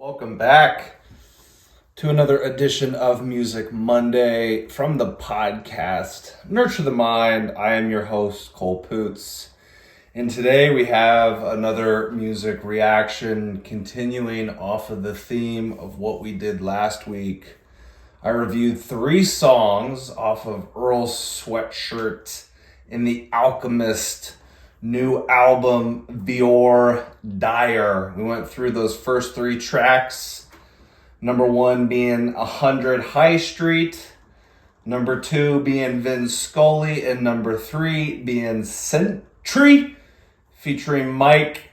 Welcome back to another edition of Music Monday from the podcast Nurture the Mind. I am your host, Cole Poots. And today we have another music reaction continuing off of the theme of what we did last week. I reviewed 3 songs off of Earl Sweatshirt in The Alchemist new album, VOIR DIRE. We went through those first 3 tracks. Number 1 being 100 High Street. Number 2 being Vince Scully. And number 3 being Sentry featuring Mike.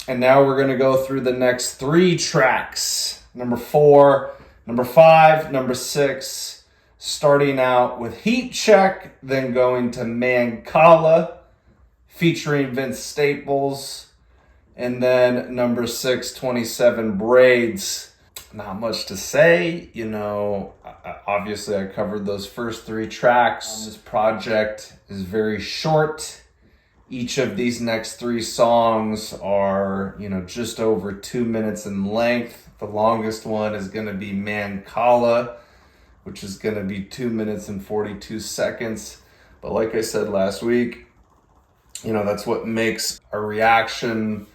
And now we're going to go through the next 3 tracks. Number 4, number 5, number 6. Starting out with Heat Check, then going to Mancala featuring Vince Staples, and then number 6, 27 Braids. Not much to say, obviously I covered those first 3 tracks. This project is very short. Each of these next 3 songs are, just over 2 minutes in length. The longest one is going to be Mancala, which is going to be 2 minutes and 42 seconds. But like I said last week, that's what makes a reaction,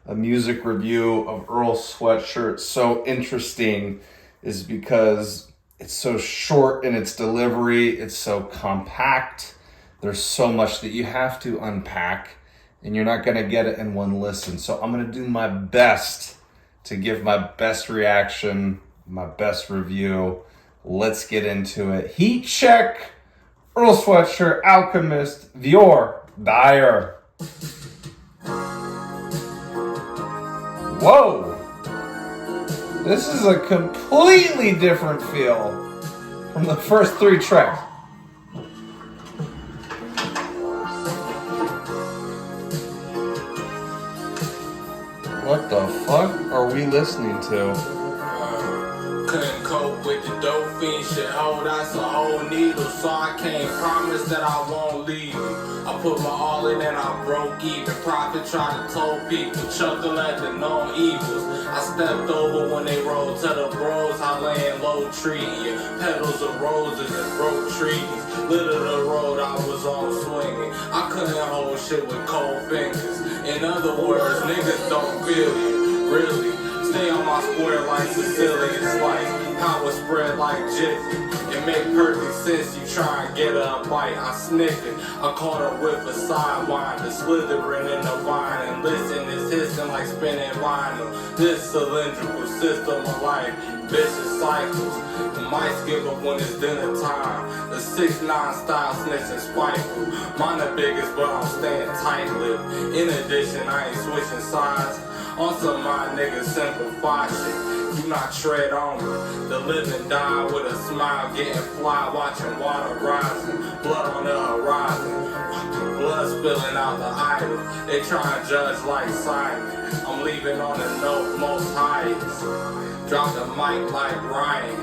a music review of Earl Sweatshirt so interesting, is because it's so short in its delivery, it's so compact, there's so much that you have to unpack, and you're not going to get it in one listen. So I'm going to do my best to give my best reaction, my best review. Let's get into it. Heat Check, Earl Sweatshirt, Alchemist, VOIR DIRE. Whoa! This is a completely different feel from the first 3 tracks. What the fuck are we listening to? Couldn't cope with the dope fiend shit, that's a whole needle. So I can't promise that I won't leave you. I put my all in and I broke even. Profit trying to told people, chuckle at the known evils. I stepped over when they rolled to the bros, I laying low treating you. Petals of roses and broke trees. Little the road I was on swinging. I couldn't hold shit with cold fingers. In other words, niggas don't feel you, really. Stay on my square like Sicilian slice. Power spread like Jiffy. It make perfect sense, you try and get a bite. I sniff it. I caught her with a sidewinder, slithering in the wine. And listen, it's hissing like spinning vinyl. This cylindrical system of life, vicious cycles. The mice give up when it's dinner time. The 6'9" style snitching spiteful. Mine the biggest, but I'm staying tight-lipped. In addition, I ain't switching sides. On some my niggas simplify shit. Do not tread on me. The living die with a smile, getting fly, watching water rising. Blood on the horizon. Blood spilling out the idol. They try and judge like Simon. I'm leaving on the note most highest. Drop the mic like Ryan.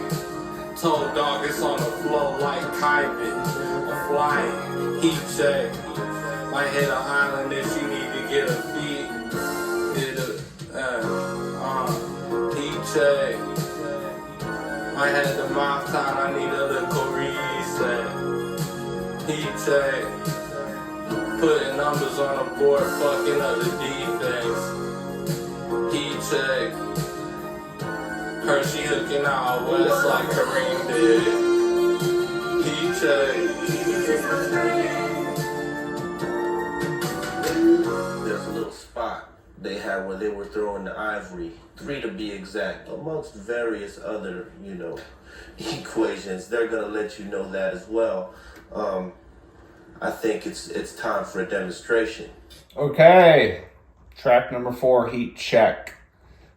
Told dog it's on the floor like Kybit. I'm flying. Heat check. Might hit an island if you need to get a feed. Heat check. I had the mouth time, I need a little reset. Heat check. Putting numbers on the board, fucking up the defense. Heat check. Hershey hooking out west like Kareem did. Heat check. There's a little spot they had where they were throwing the ivory, 3 to be exact, amongst various other, equations. They're gonna let you know that as well. I think it's time for a demonstration. Okay, track number 4, Heat Check.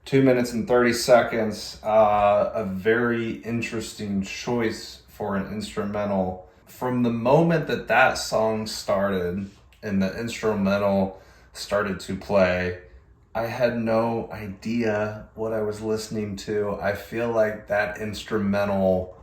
2 minutes and 30 seconds. A very interesting choice for an instrumental. From the moment that song started and the instrumental started to play, I had no idea what I was listening to. I feel like that instrumental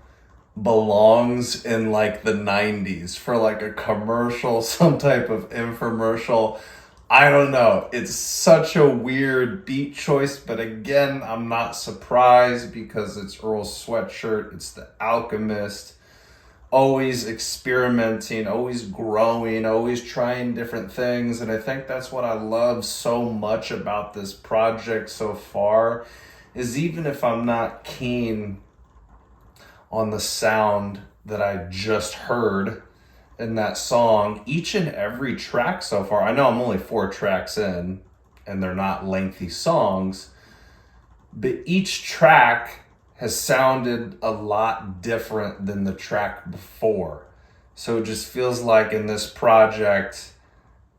belongs in like the 90s for like a commercial, some type of infomercial. I don't know. It's such a weird beat choice, but again, I'm not surprised because it's Earl Sweatshirt, it's The Alchemist, always experimenting, always growing, always trying different things. And I think that's what I love so much about this project so far, is even if I'm not keen on the sound that I just heard in that song, each and every track so far, I know I'm only 4 tracks in and they're not lengthy songs, but each track has sounded a lot different than the track before. So it just feels like in this project,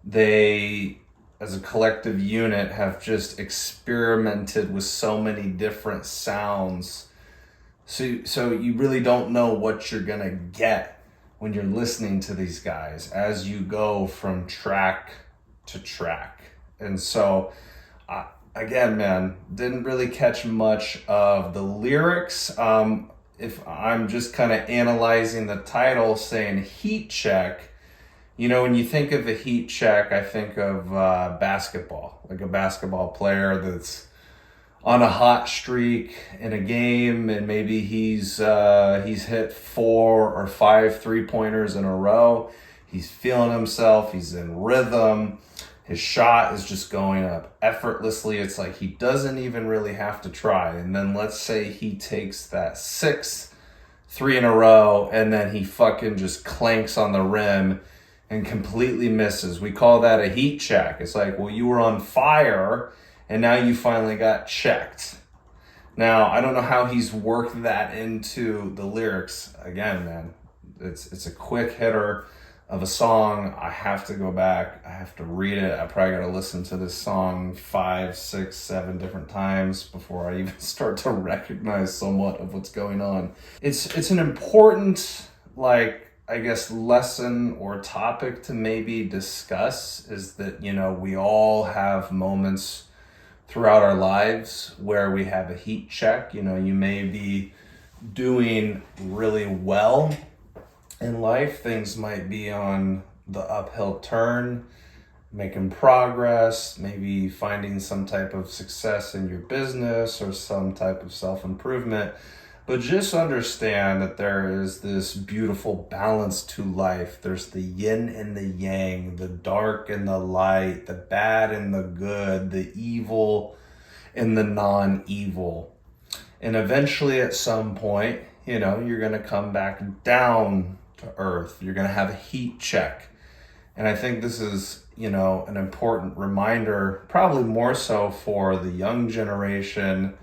they, as a collective unit, have just experimented with so many different sounds. So you really don't know what you're gonna get when you're listening to these guys as you go from track to track. And so, again, man, didn't really catch much of the lyrics. If I'm just kind of analyzing the title saying heat check, you know, when you think of a heat check, I think of basketball, like a basketball player that's on a hot streak in a game, and maybe he's hit 4 or 5 3-pointers in a row. He's feeling himself. He's in rhythm. His shot is just going up effortlessly. It's like he doesn't even really have to try. And then let's say he takes that 6th 3 in a row, and then he fucking just clanks on the rim and completely misses. We call that a heat check. It's like, well, you were on fire, and now you finally got checked. Now, I don't know how he's worked that into the lyrics. Again, man, it's a quick hitter of a song. I have to go back. I have to read it. I probably got to listen to this song 5, 6, 7 different times before I even start to recognize somewhat of what's going on. It's an important, like, I guess, lesson or topic to maybe discuss, is that, you know, we all have moments throughout our lives where we have a heat check. You know, you may be doing really well in life. Things might be on the uphill turn, making progress, maybe finding some type of success in your business or some type of self-improvement. But just understand that there is this beautiful balance to life. There's the yin and the yang, the dark and the light, the bad and the good, the evil and the non-evil. And eventually at some point, you know, you're going to come back down to earth. You're going to have a heat check. And I think this is, you know, an important reminder, probably more so for the young generation,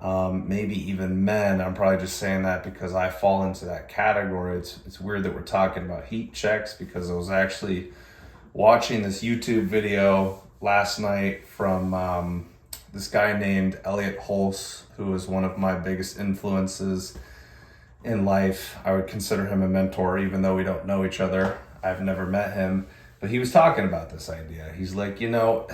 maybe even men. I'm probably just saying that because I fall into that category. It's weird that we're talking about heat checks, because I was actually watching this YouTube video last night from this guy named Elliot Hulse, who is one of my biggest influences in life. I would consider him a mentor, even though we don't know each other. I've never met him, but he was talking about this idea. He's like, you know,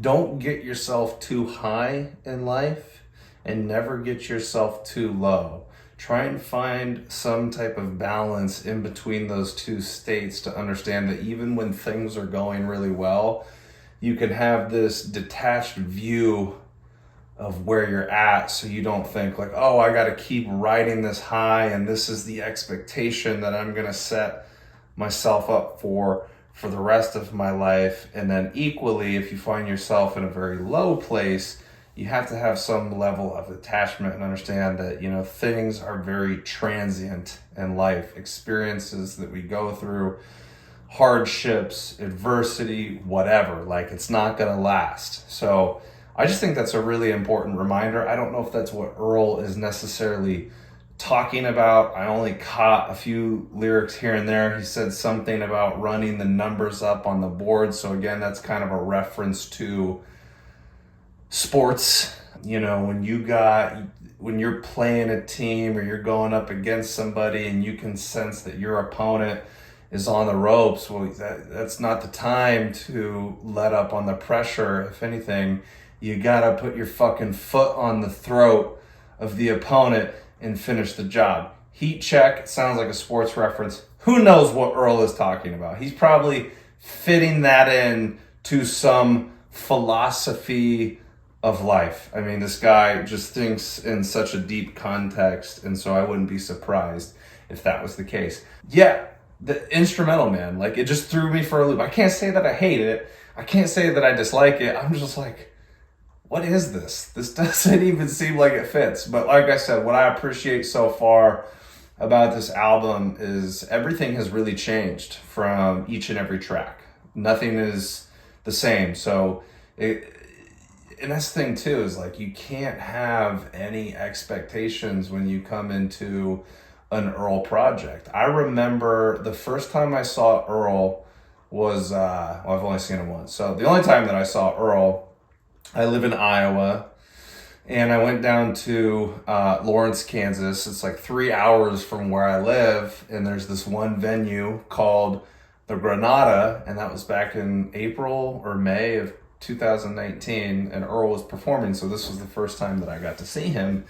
don't get yourself too high in life and never get yourself too low. Try and find some type of balance in between those two states to understand that even when things are going really well, you can have this detached view of where you're at, so you don't think like, oh, I got to keep riding this high and this is the expectation that I'm going to set myself up for the rest of my life. And then equally, if you find yourself in a very low place, you have to have some level of attachment and understand that, you know, things are very transient in life. Experiences that we go through, hardships, adversity, whatever, like, it's not going to last. So I just think that's a really important reminder. I don't know if that's what Earl is necessarily talking about. I only caught a few lyrics here and there. He said something about running the numbers up on the board. So again, that's kind of a reference to sports. You know, when you're playing a team or you're going up against somebody and you can sense that your opponent is on the ropes, well, that's not the time to let up on the pressure. If anything, you gotta put your fucking foot on the throat of the opponent and finish the job. Heat check, it sounds like a sports reference. Who knows what Earl is talking about? He's probably fitting that in to some philosophy of life. I mean, this guy just thinks in such a deep context, and so I wouldn't be surprised if that was the case. Yeah, the instrumental, man, like, it just threw me for a loop. I can't say that I hate it. I can't say that I dislike it. I'm just like, what is this? This doesn't even seem like it fits. But like I said, what I appreciate so far about this album is everything has really changed from each and every track. Nothing is the same. So, and that's the thing too, is like, you can't have any expectations when you come into an Earl project. I remember the first time I saw Earl was, I've only seen him once. So the only time that I saw Earl, I live in Iowa, and I went down to Lawrence, Kansas. It's like 3 hours from where I live, and there's this one venue called the Granada, and that was back in April or May of 2019, and Earl was performing, so this was the first time that I got to see him.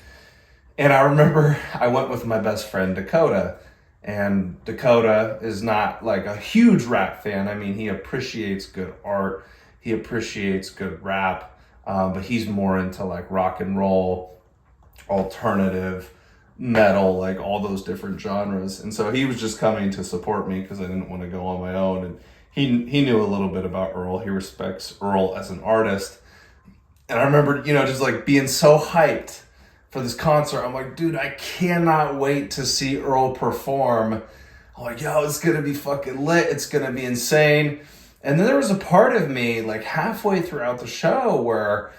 And I remember I went with my best friend Dakota, and Dakota is not like a huge rap fan. I mean, he appreciates good art, he appreciates good rap, but he's more into like rock and roll, alternative, metal, like all those different genres. And so he was just coming to support me because I didn't want to go on my own. And he knew a little bit about Earl. He respects Earl as an artist. And I remember, just like being so hyped for this concert. I'm like, dude, I cannot wait to see Earl perform. I'm like, yo, it's going to be fucking lit. It's going to be insane. And then there was a part of me like halfway throughout the show where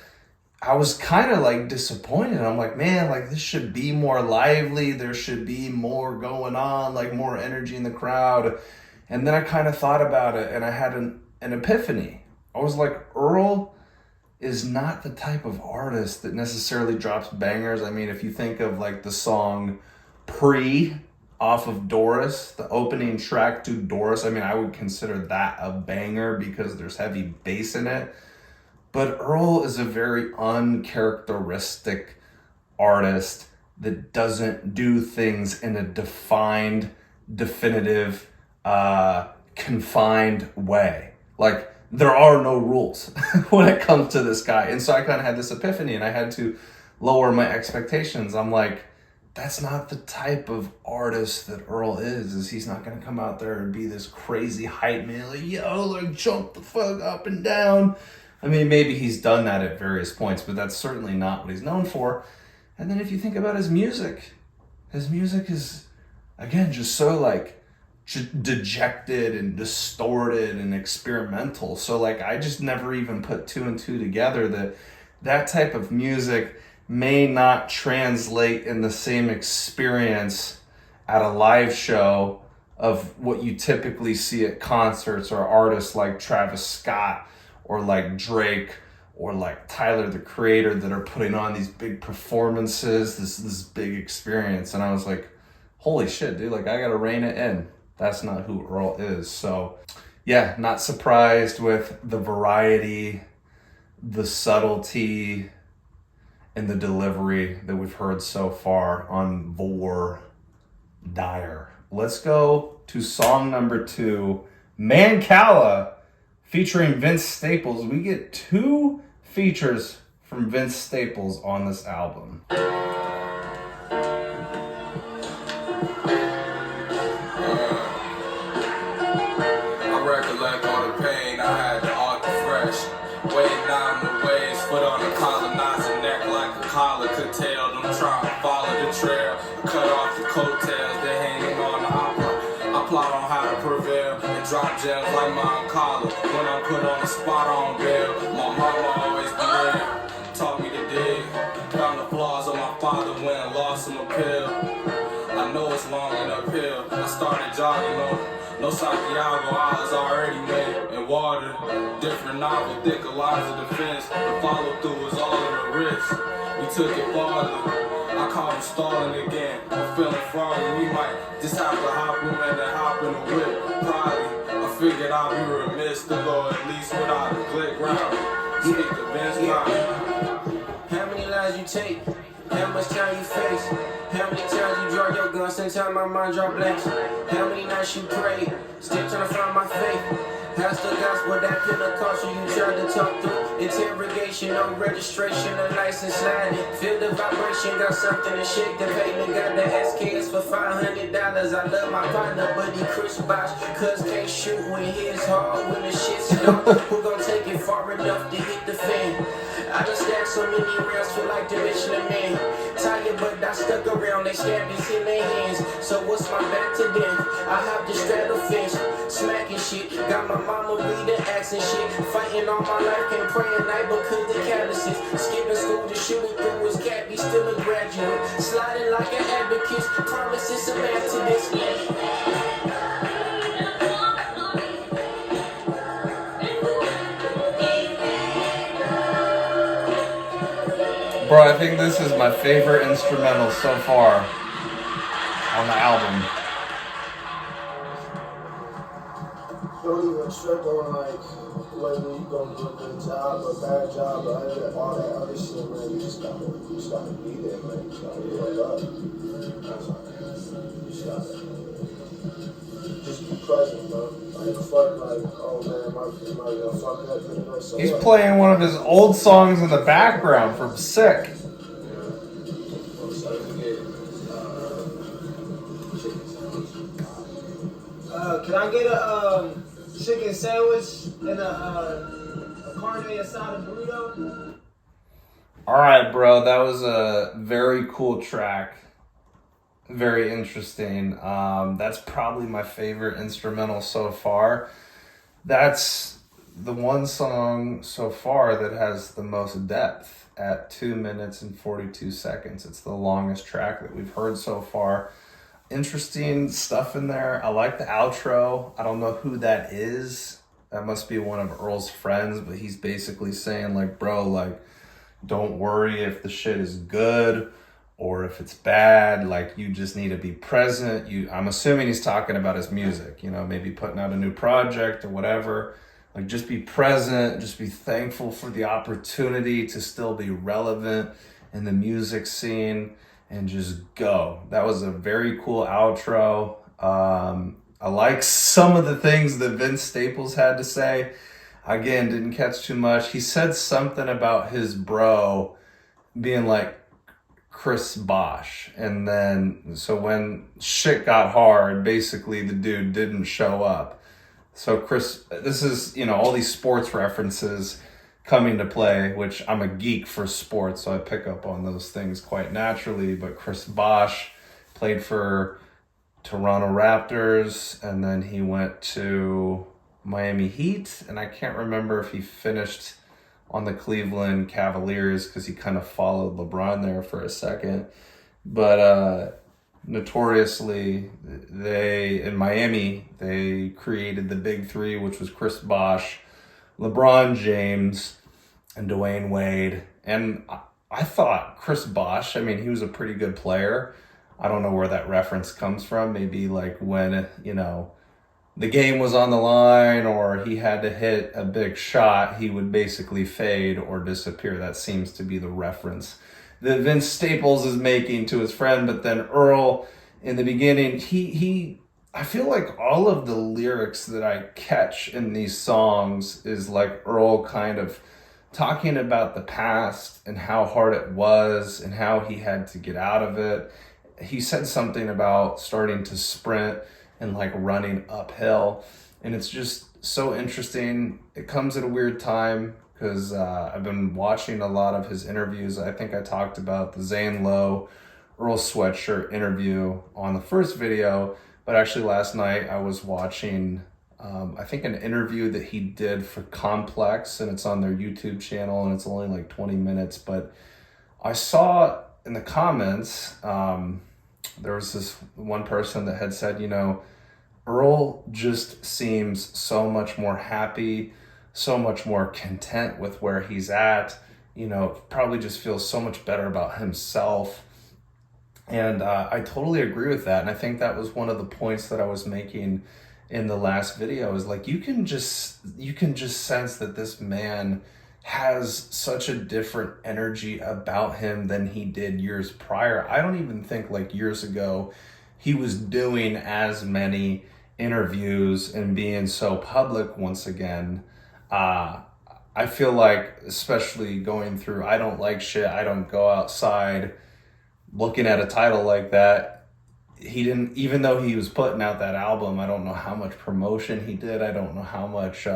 I was kind of like disappointed. I'm like, man, like this should be more lively. There should be more going on, like more energy in the crowd. And then I kind of thought about it and I had an epiphany. I was like, Earl is not the type of artist that necessarily drops bangers. I mean, if you think of like the song Pre off of Doris, the opening track to Doris, I mean, I would consider that a banger because there's heavy bass in it. But Earl is a very uncharacteristic artist that doesn't do things in a defined, definitive, confined way. Like, there are no rules when it comes to this guy. And so I kind of had this epiphany and I had to lower my expectations. I'm like, that's not the type of artist that Earl is he's not going to come out there and be this crazy hype man, like, yo, like jump the fuck up and down. I mean, maybe he's done that at various points, but that's certainly not what he's known for. And then if you think about his music is, again, just so like dejected and distorted and experimental. So like, I just never even put two and two together that type of music may not translate in the same experience at a live show of what you typically see at concerts or artists like Travis Scott or like Drake or like Tyler, the Creator, that are putting on these big performances, this big experience. And I was like, holy shit, dude, like I gotta rein it in. That's not who Earl is. So yeah, not surprised with the variety, the subtlety, and the delivery that we've heard so far on VOIR DIRE. Let's go to song number 2, Mancala, featuring Vince Staples. We get 2 features from Vince Staples on this album. I recollect all the pain I had to argue fresh. Weighing down the waves, foot on the colonizer neck like a collar could tell them trying to follow the trail. Cut off the coattails, they hanging on the opera. I plot on how to prevail and drop gems like Mancala. When I'm put on the spot on bail, my mama always be there. Taught me to dig, found the flaws of my father when I lost some appeal. I know it's long and uphill. I started jogging on. No Santiago, I was already made in water. Different novel, thicker lines of defense. The follow through was all in the wrist. We took it farther. I caught him stalling again. I'm feeling froggy. We might just have to hop him and then hop in the whip. Probably. I figured I'd be remiss to go at least without a click round. Speak the Vince line. How many lives you take? How much time you face? How many times you draw your gun? Sometimes my mind drop blanks. How many nights you pray? Still trying to find my faith. Pastor gospel that Pentecostal you tried to talk through. Interrogation, no registration, a license sliding. Feel the vibration, got something to shake the pavement. Got the SKS for $500. I love my partner, but he Chris Bosh. Cuz can't shoot when his hard, when the shit's low. Who gon' take it far enough to hit the fan? I just stacked so many rounds, feel like the Michelin Man. Tired, but I stuck around, they stabbed us in their hands. So what's my back to them? I have to straddle fence, smacking shit. Got my mama reading acts and shit. Fighting all my life, can't pray at night because the calluses. Skipping school to shoot it through his cat, be still a graduate. Sliding like an advocate, promises some after this. Bro, I think this is my favorite instrumental so far on the album. Don't even trip on like whether you gonna do a good job or bad job or all that other shit, man. You just gotta be there, man. You just gotta wake up. That's all. You just gotta just be present, bro. Like fuck, like oh man, am I gonna fuck up? So He's playing one of his old songs in the background from Sick. Can I get a chicken sandwich and a carne asada burrito? All right, bro, that was a very cool track. Very interesting. That's probably my favorite instrumental so far. That's the one song so far that has the most depth at 2 minutes and 42 seconds. It's the longest track that we've heard so far. Interesting stuff in there. I like the outro. I don't know who that is. That must be one of Earl's friends, but he's basically saying like, bro, like, don't worry if the shit is good or if it's bad, like you just need to be present. I'm assuming he's talking about his music, you know, maybe putting out a new project or whatever. Like just be present, just be thankful for the opportunity to still be relevant in the music scene and just go. That was a very cool outro. I like some of the things that Vince Staples had to say. Again, didn't catch too much. He said something about his bro being like Chris Bosh. And then, so when shit got hard, basically the dude didn't show up. So Chris, this is, you know, all these sports references coming to play, which I'm a geek for sports, so I pick up on those things quite naturally. But Chris Bosh played for Toronto Raptors, and then he went to Miami Heat, and I can't remember if he finished on the Cleveland Cavaliers because he kind of followed LeBron there for a second. But notoriously, in Miami, they created the Big Three, which was Chris Bosh, LeBron James, and Dwayne Wade. And I thought Chris Bosh, I mean, he was a pretty good player. I don't know where that reference comes from. Maybe like when, you know, the game was on the line or he had to hit a big shot, he would basically fade or disappear. That seems to be the reference that Vince Staples is making to his friend. But then Earl, in the beginning, I feel like all of the lyrics that I catch in these songs is like Earl kind of talking about the past and how hard it was and how he had to get out of it. He said something about starting to sprint and like running uphill. And it's just so interesting. It comes at a weird time because I've been watching a lot of his interviews. I think I talked about the Zane Lowe, Earl Sweatshirt interview on the first video. But actually last night I was watching, I think an interview that he did for Complex, and it's on their YouTube channel and it's only like 20 minutes. But I saw in the comments, there was this one person that had said, you know, Earl just seems so much more happy, so much more content with where he's at, you know, probably just feels so much better about himself. And I totally agree with that. And I think that was one of the points that I was making in the last video is like, you can just sense that this man has such a different energy about him than he did years prior. I don't even think like years ago he was doing as many interviews and being so public once again, I feel like, especially going through I Don't Like Shit, I Don't Go Outside, looking at a title like that, he didn't, even though he was putting out that album, I don't know how much promotion he did. I don't know how much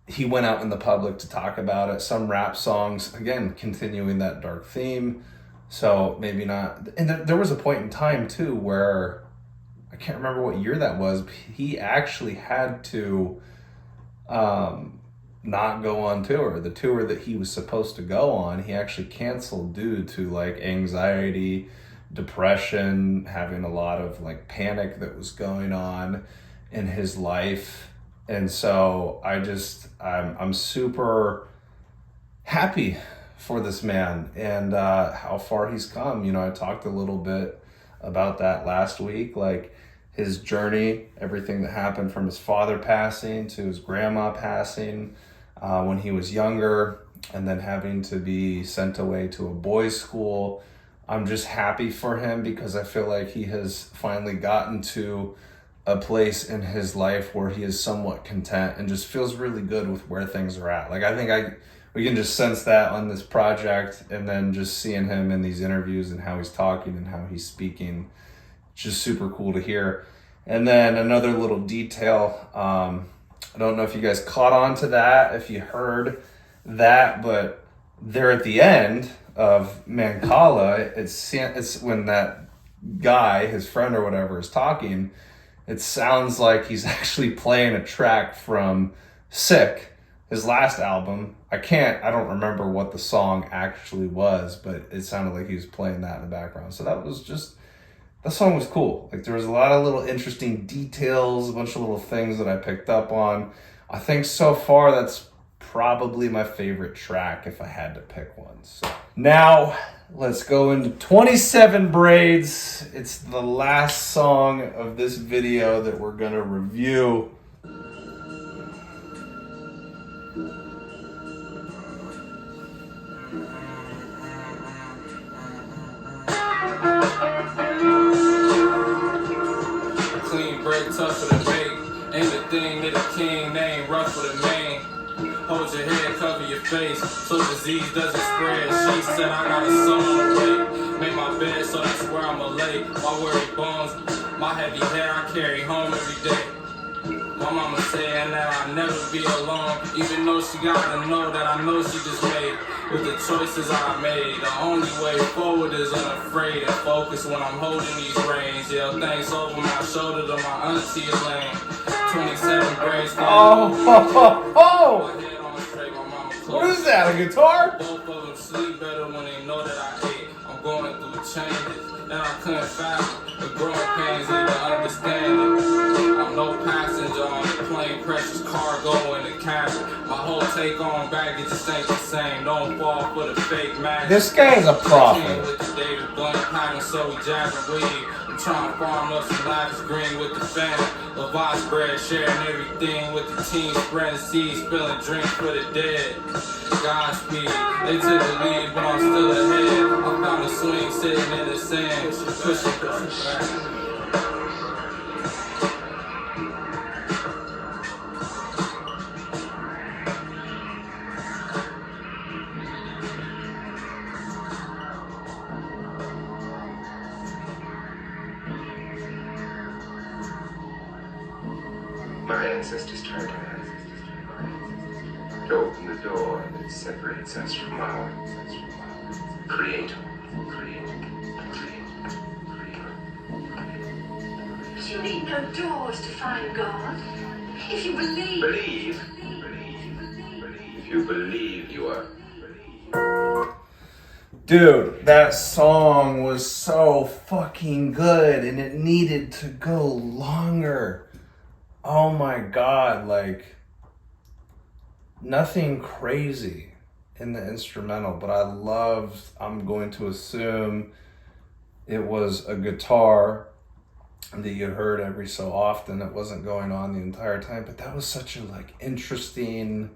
he went out in the public to talk about it. Some rap songs, again, continuing that dark theme. So maybe not. And there was a point in time too where I can't remember what year that was. But he actually had to not go on tour. The tour that he was supposed to go on, he actually canceled due to like anxiety, depression, having a lot of like panic that was going on in his life. And so I'm super happy for this man and how far he's come. You know, I talked a little bit about that last week, like his journey, everything that happened from his father passing to his grandma passing when he was younger, and then having to be sent away to a boys' school. I'm just happy for him because I feel like he has finally gotten to a place in his life where he is somewhat content and just feels really good with where things are at. Like, I think we can just sense that on this project, and then just seeing him in these interviews and how he's talking and how he's speaking, just super cool to hear. And then another little detail, I don't know if you guys caught on to that, if you heard that, but there at the end of Mancala, it's when that guy, his friend or whatever, is talking, it sounds like he's actually playing a track from Sick, his last album. I don't remember what the song actually was, but it sounded like he was playing that in the background. So that song was cool. Like, there was a lot of little interesting details, a bunch of little things that I picked up on. I think so far that's probably my favorite track if I had to pick one. So now let's go into 27 Braids. It's the last song of this video that we're gonna review. Clean break, tough for the bake. Ain't the thing that a king named rough for the main. Hold your head, cover your face, so disease doesn't spread. She said I got a son on the way. Make my bed, so that's where I'ma lay. My worried bones, my heavy head I carry home every day. My mama saying that I'll never be alone, even though she gotta know that I know she just made. With the choices I made, the only way forward is unafraid and focused when I'm holding these reins. Yeah, thanks over my shoulder to my auntie Elaine. 27 braids. What is that, a guitar? Both of them sleep better when they know that I ate. I'm going through changes that I couldn't fathom. The growing pains need to understand it. I'm no passenger on the plane, precious cargo in the cabin. My whole take on baggage just ain't the same. Don't fall for the fake magic. This guy is a prophet. With the David Blunt pattern, so we jabbing weed. I'm trying to farm up some lavish green with the fam. Levi spread, sharing everything with the team. Spreading seeds, spilling drinks for the dead. Godspeed, they took the lead, but I'm still ahead. I found a swing sitting in the sand, pushing back. My ancestors tried to open the door that separates us from our Creator. But you need no doors to find God. If you believe. If you believe, you are. Dude, that song was so fucking good, and it needed to go longer. Oh my God, like, nothing crazy in the instrumental, but I'm going to assume it was a guitar that you heard every so often. It wasn't going on the entire time, but that was such a like interesting,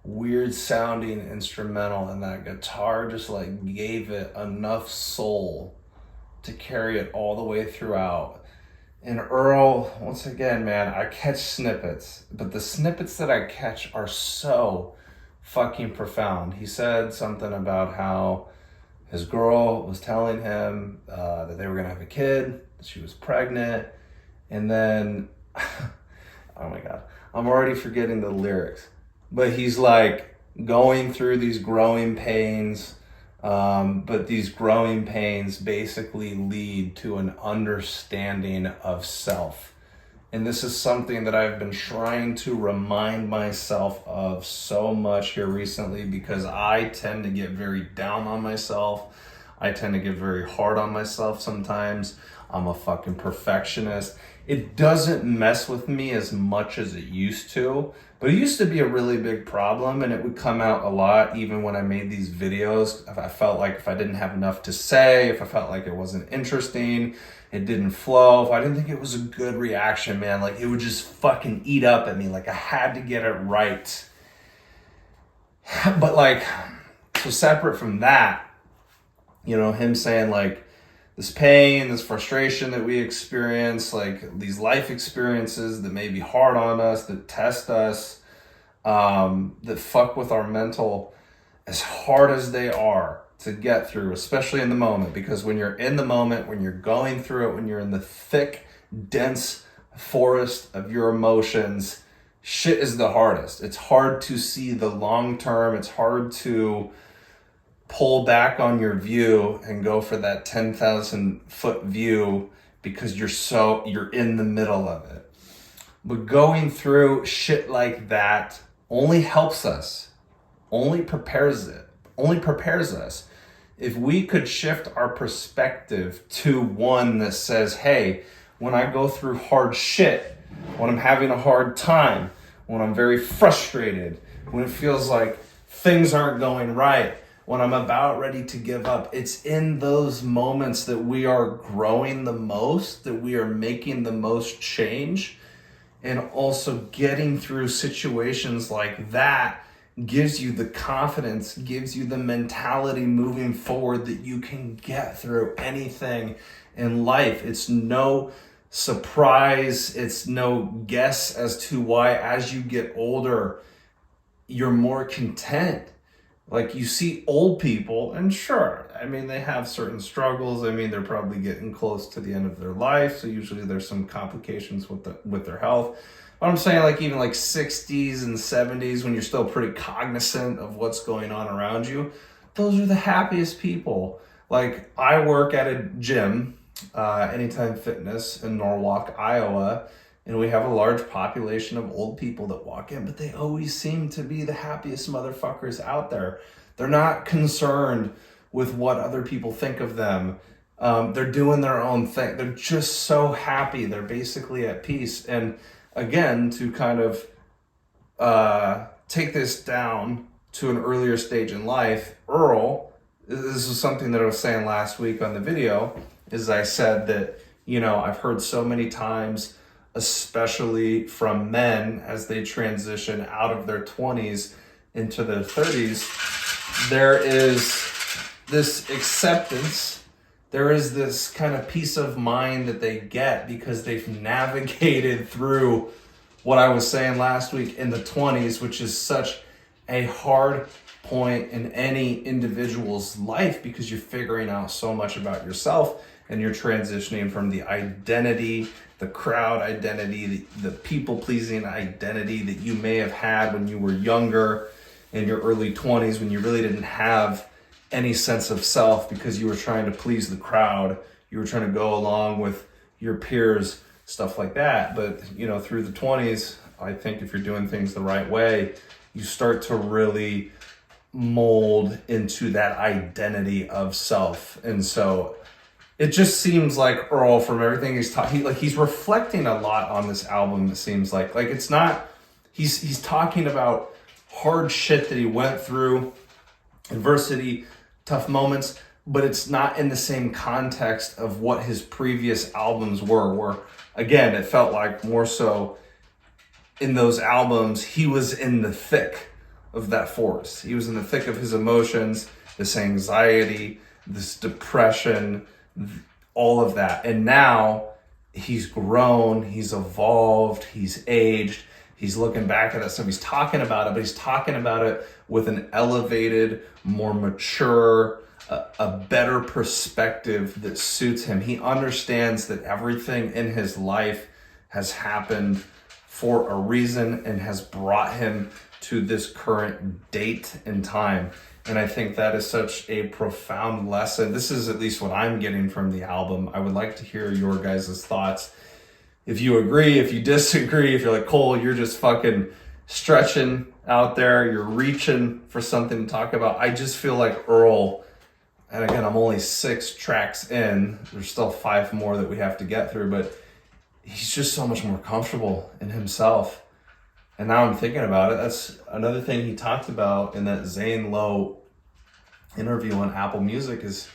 weird sounding instrumental, and that guitar just like gave it enough soul to carry it all the way throughout. And Earl, once again, man, I catch snippets, but the snippets that I catch are so fucking profound. He said something about how his girl was telling him that they were gonna have a kid, that she was pregnant, and then, oh my God, I'm already forgetting the lyrics, but he's like going through these growing pains, but these growing pains basically lead to an understanding of self. And this is something that I've been trying to remind myself of so much here recently, because I tend to get very down on myself. I tend to get very hard on myself sometimes. I'm a fucking perfectionist. It doesn't mess with me as much as it used to, but it used to be a really big problem, and it would come out a lot even when I made these videos. If I felt like if I didn't have enough to say, if I felt like it wasn't interesting, it didn't flow, if I didn't think it was a good reaction, man, like it would just fucking eat up at me. Like I had to get it right. But like, so separate from that, you know, him saying like, this pain, this frustration that we experience, like these life experiences that may be hard on us, that test us, that fuck with our mental, as hard as they are to get through, especially in the moment, because when you're in the moment, when you're going through it, when you're in the thick, dense forest of your emotions, shit is the hardest. It's hard to see the long term. It's hard to pull back on your view and go for that 10,000 foot view because you're in the middle of it. But going through shit like that only helps us, only prepares us. If we could shift our perspective to one that says, hey, when I go through hard shit, when I'm having a hard time, when I'm very frustrated, when it feels like things aren't going right, when I'm about ready to give up, it's in those moments that we are growing the most, that we are making the most change. And also getting through situations like that gives you the confidence, gives you the mentality moving forward that you can get through anything in life. It's no surprise, it's no guess as to why as you get older, you're more content. Like you see old people, and sure, I mean, they have certain struggles. I mean, they're probably getting close to the end of their life. So usually there's some complications with their health. But I'm saying like even like 60s and 70s, when you're still pretty cognizant of what's going on around you, those are the happiest people. Like I work at a gym, Anytime Fitness in Norwalk, Iowa, and we have a large population of old people that walk in, but they always seem to be the happiest motherfuckers out there. They're not concerned with what other people think of them. They're doing their own thing. They're just so happy. They're basically at peace. And again, to kind of take this down to an earlier stage in life, Earl, this is something that I was saying last week on the video, is I said that, you know, I've heard so many times, especially from men as they transition out of their 20s into their 30s, there is this acceptance, there is this kind of peace of mind that they get because they've navigated through what I was saying last week in the 20s, which is such a hard point in any individual's life because you're figuring out so much about yourself and you're transitioning from the identity, the crowd identity, the people-pleasing identity that you may have had when you were younger in your early 20s, when you really didn't have any sense of self because you were trying to please the crowd. You were trying to go along with your peers, stuff like that. But, you know, through the 20s, I think if you're doing things the right way, you start to really mold into that identity of self. And so it just seems like Earl, from everything he's talking, like he's reflecting a lot on this album. It seems like it's not, he's talking about hard shit that he went through, adversity, tough moments, but it's not in the same context of what his previous albums were, where again, it felt like more so in those albums, he was in the thick of that forest. He was in the thick of his emotions, this anxiety, this depression, all of that. And now he's grown, he's evolved, he's aged. He's looking back at that stuff. He's talking about it, but he's talking about it with an elevated, more mature, a better perspective that suits him. He understands that everything in his life has happened for a reason and has brought him to this current date and time. And I think that is such a profound lesson. This is at least what I'm getting from the album. I would like to hear your guys' thoughts. If you agree, if you disagree, if you're like, Cole, you're just fucking stretching out there, you're reaching for something to talk about. I just feel like Earl, and again, I'm only 6 tracks in. There's still 5 more that we have to get through, but he's just so much more comfortable in himself. And now I'm thinking about it. That's another thing he talked about in that Zane Lowe interview on Apple Music. Is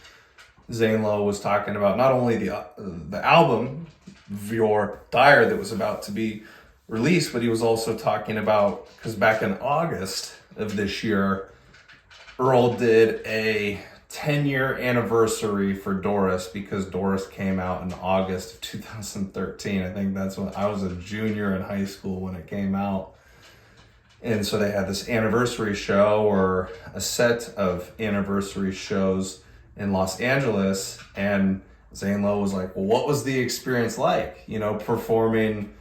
Zane Lowe was talking about not only the album VOIR DIRE that was about to be released, but he was also talking about, because back in August of this year, Earl did a 10-year anniversary for Doris, because Doris came out in August of 2013. I think that's when I was a junior in high school when it came out. And so they had this anniversary show, or a set of anniversary shows in Los Angeles. And Zane Lowe was like, well, what was the experience like? You know, performing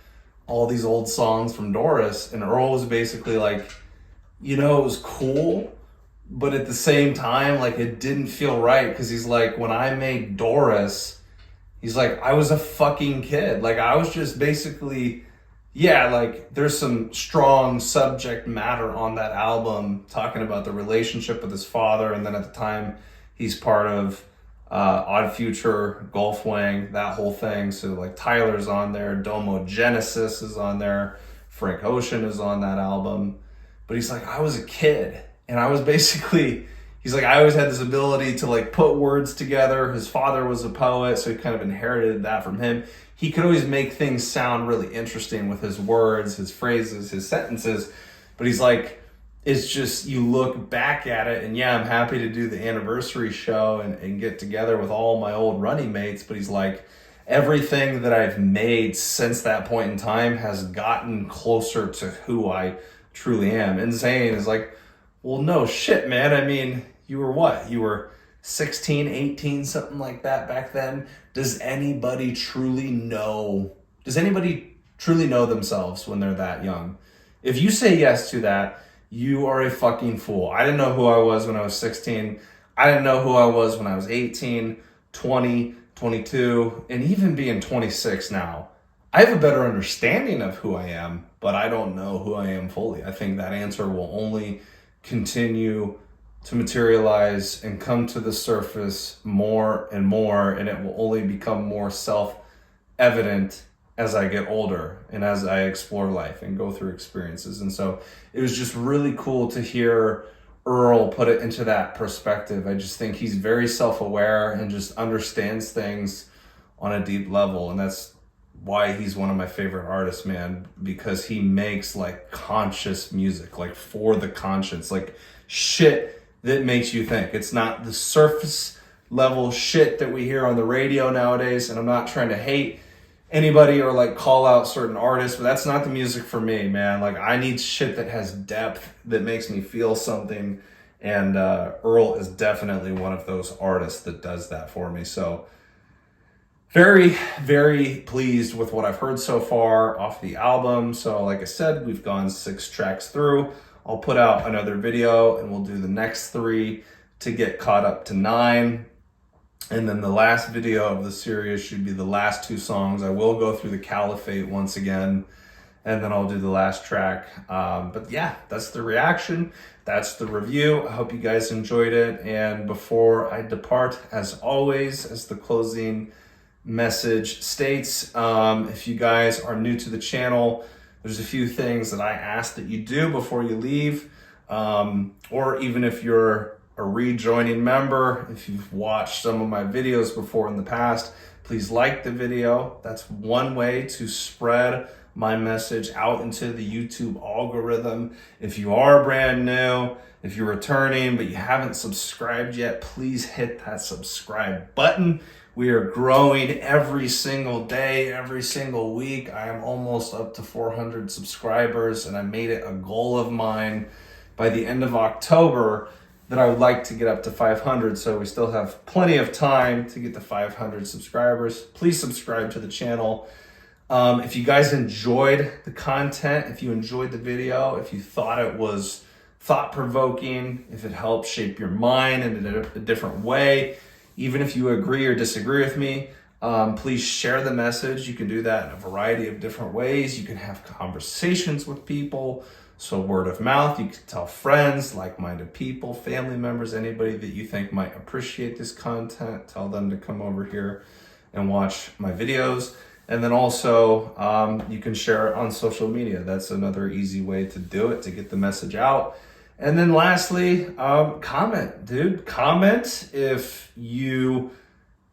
all these old songs from Doris. And Earl was basically like, you know, it was cool, but at the same time, like, it didn't feel right. Because he's like, when I made Doris, he's like, I was a fucking kid. Like, I was just basically, yeah, like, there's some strong subject matter on that album talking about the relationship with his father. And then at the time, he's part of Odd Future, Golf Wang, that whole thing. So, like, Tyler's on there, Domo Genesis is on there, Frank Ocean is on that album. But he's like, I was a kid. And I was basically, he's like, I always had this ability to, like, put words together. His father was a poet, so he kind of inherited that from him. He could always make things sound really interesting with his words, his phrases, his sentences. But he's like, it's just, you look back at it, and yeah, I'm happy to do the anniversary show and get together with all my old running mates. But he's like, everything that I've made since that point in time has gotten closer to who I truly am. And Zane is like, well, no shit, man. I mean, you were what? You were 16, 18, something like that back then. Does anybody truly know themselves when they're that young? If you say yes to that, you are a fucking fool. I didn't know who I was when I was 16. I didn't know who I was when I was 18, 20, 22, and even being 26 now. I have a better understanding of who I am, but I don't know who I am fully. I think that answer will only continue to materialize and come to the surface more and more, and it will only become more self-evident as I get older and as I explore life and go through experiences. And so it was just really cool to hear Earl put it into that perspective. I just think he's very self-aware and just understands things on a deep level. And that's why he's one of my favorite artists, man, because he makes, like, conscious music, like, for the conscience, like, shit that makes you think. It's not the surface level shit that we hear on the radio nowadays. And I'm not trying to hate anybody or, like, call out certain artists, but that's not the music for me, man. Like, I need shit that has depth, that makes me feel something. And Earl is definitely one of those artists that does that for me. So very, very pleased with what I've heard so far off the album. So like I said, we've gone 6 tracks through. I'll put out another video and we'll do the next 3 to get caught up to 9. And then the last video of the series should be the last 2 songs. I will go through the Caliphate once again, and then I'll do the last track. But yeah, that's the reaction. That's the review. I hope you guys enjoyed it. And before I depart, as always, as the closing message states, if you guys are new to the channel, there's a few things that I ask that you do before you leave, or even if you're a rejoining member, if you've watched some of my videos before in the past, please like the video. That's one way to spread my message out into the YouTube algorithm. If you are brand new, if you're returning, but you haven't subscribed yet, please hit that subscribe button. We are growing every single day, every single week. I am almost up to 400 subscribers, and I made it a goal of mine by the end of October that I would like to get up to 500. So we still have plenty of time to get to 500 subscribers. Please subscribe to the channel. If you guys enjoyed the content, if you enjoyed the video, if you thought it was thought-provoking, if it helped shape your mind in a different way, even if you agree or disagree with me, please share the message. You can do that in a variety of different ways. You can have conversations with people. So word of mouth, you can tell friends, like-minded people, family members, anybody that you think might appreciate this content. Tell them to come over here and watch my videos. And then also, you can share it on social media. That's another easy way to do it, to get the message out. And then lastly, comment, dude. Comment if you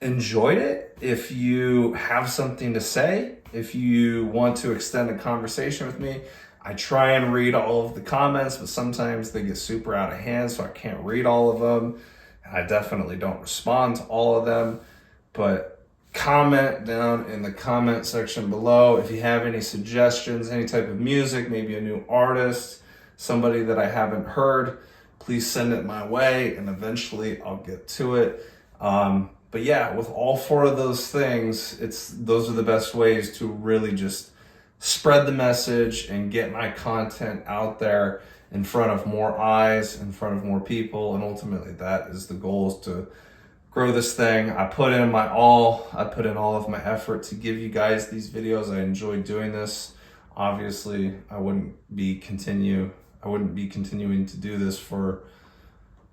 enjoyed it, if you have something to say, if you want to extend a conversation with me. I try and read all of the comments, but sometimes they get super out of hand, so I can't read all of them. I definitely don't respond to all of them, but comment down in the comment section below. If you have any suggestions, any type of music, maybe a new artist, somebody that I haven't heard, please send it my way, and eventually I'll get to it. But yeah, with all four of those things, those are the best ways to really just spread the message and get my content out there in front of more eyes, in front of more people. And ultimately that is the goal, is to grow this thing. I put in my all. I put in all of my effort to give you guys these videos. I enjoy doing this. Obviously, I wouldn't be continuing to do this for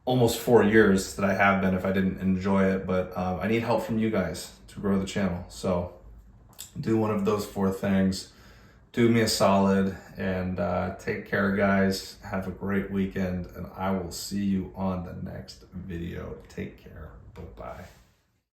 almost 4 years that I have been if I didn't enjoy it. But I need help from you guys to grow the channel. So do one of those 4 things. Do me a solid, and take care, guys. Have a great weekend, and I will see you on the next video. Take care. Bye-bye.